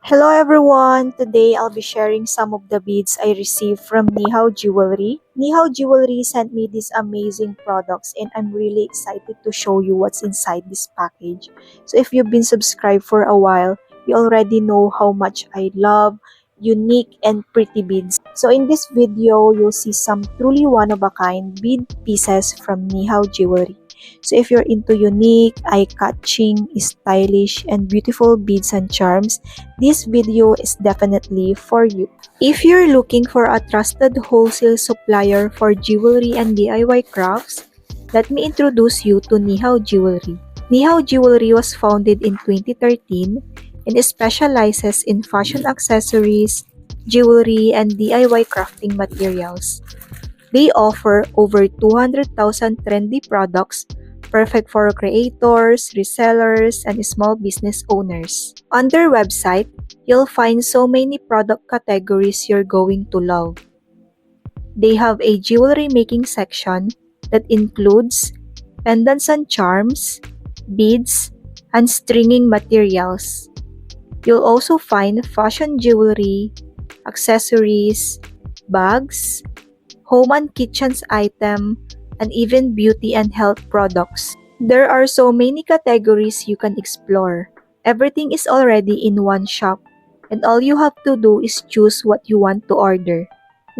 Hello everyone! Today I'll be sharing some of the beads I received from Nihow Jewelry. Nihow Jewelry sent me these amazing products and I'm really excited to show you what's inside this package. So if you've been subscribed for a while, you already know how much I love unique and pretty beads. So in this video, you'll see some truly one-of-a-kind bead pieces from Nihow Jewelry. So if you're into unique, eye-catching, stylish, and beautiful beads and charms, this video is definitely for you. If you're looking for a trusted wholesale supplier for jewelry and DIY crafts, let me introduce you to Nihow Jewelry. Nihow Jewelry was founded in 2013 and specializes in fashion accessories, jewelry, and DIY crafting materials. They offer over 200,000 trendy products perfect for creators, resellers, and small business owners. On their website, you'll find so many product categories you're going to love. They have a jewelry making section that includes pendants and charms, beads, and stringing materials. You'll also find fashion jewelry, accessories, bags, home and kitchen's item, and even beauty and health products. There are so many categories you can explore. Everything is already in one shop, and all you have to do is choose what you want to order.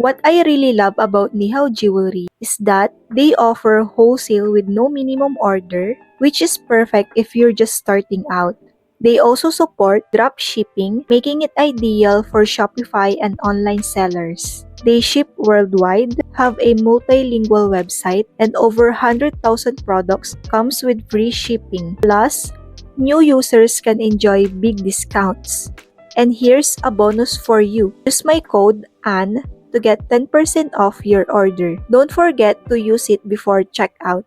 What I really love about Nihow Jewelry is that they offer wholesale with no minimum order, which is perfect if you're just starting out. They also support drop shipping, making it ideal for Shopify and online sellers. They ship worldwide, have a multilingual website, and over 100,000 products comes with free shipping. Plus, new users can enjoy big discounts. And here's a bonus for you. Use my code ANN to get 10% off your order. Don't forget to use it before checkout.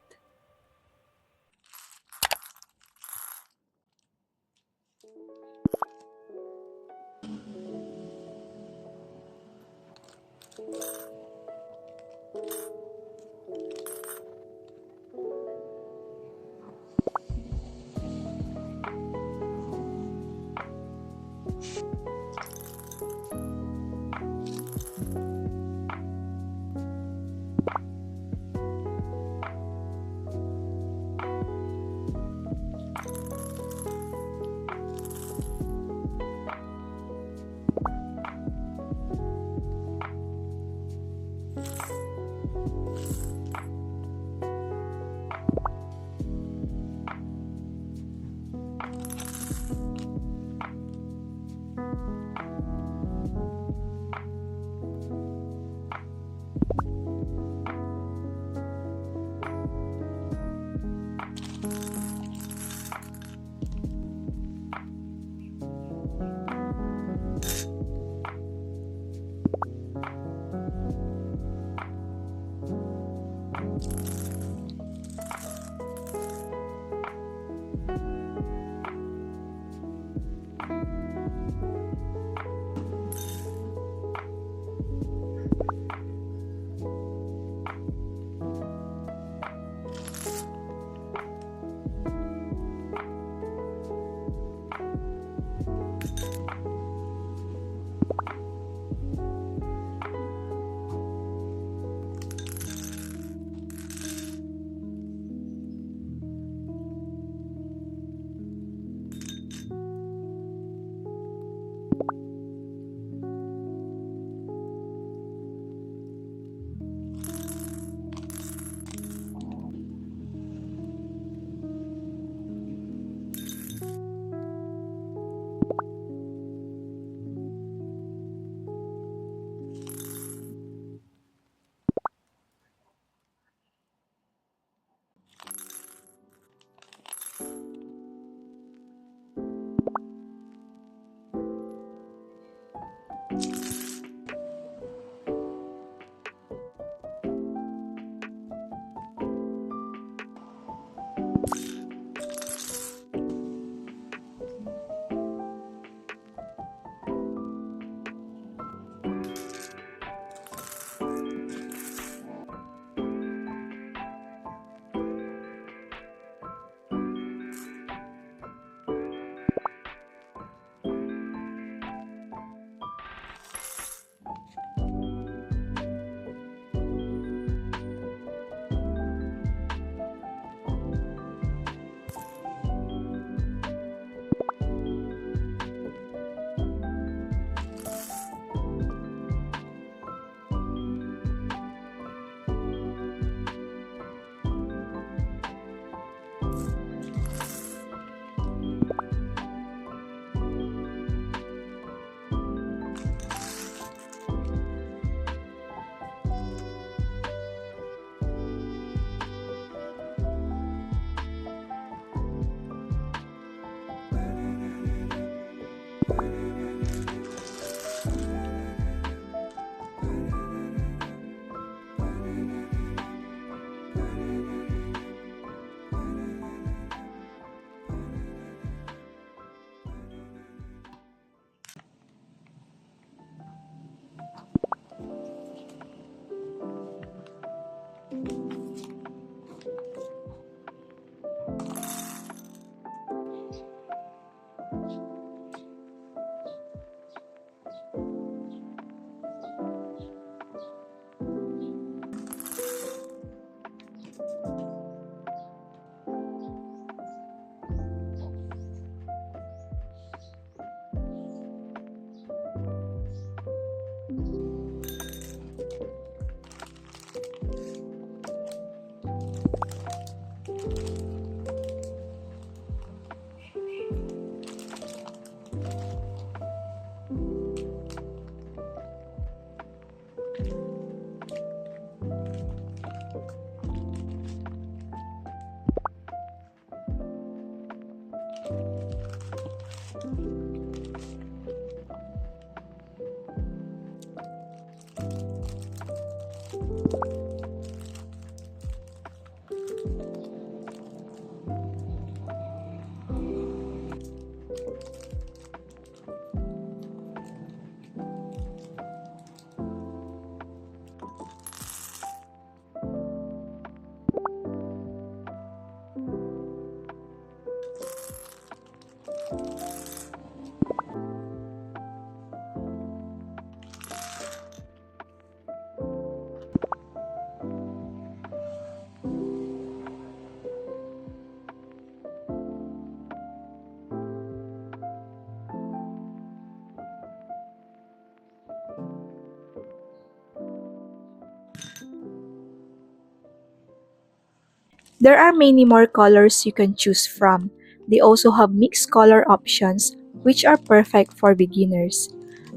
There are many more colors you can choose from. They also have mixed color options, which are perfect for beginners.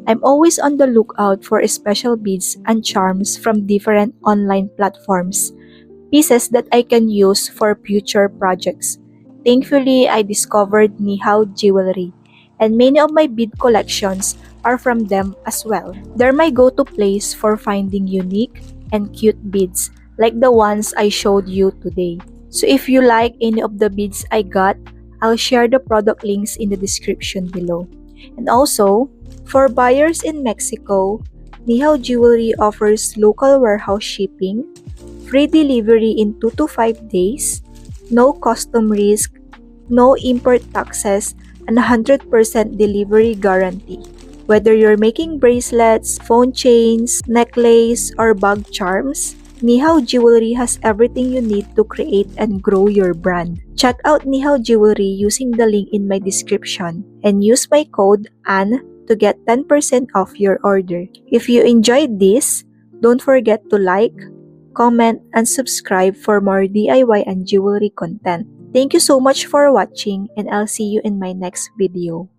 I'm always on the lookout for special beads and charms from different online platforms, pieces that I can use for future projects. Thankfully, I discovered Nihow Jewelry, and many of my bead collections are from them as well. They're my go-to place for finding unique and cute beads, like the ones I showed you today. So if you like any of the beads I got, I'll share the product links in the description below. And also, for buyers in Mexico, Nihow Jewelry offers local warehouse shipping, free delivery in 2 to 5 days, no custom risk, no import taxes, and 100% delivery guarantee. Whether you're making bracelets, phone chains, necklace, or bag charms, Nihow Jewelry has everything you need to create and grow your brand. Check out Nihow Jewelry using the link in my description and use my code ANN to get 10% off your order. If you enjoyed this, don't forget to like, comment, and subscribe for more DIY and jewelry content. Thank you so much for watching, and I'll see you in my next video.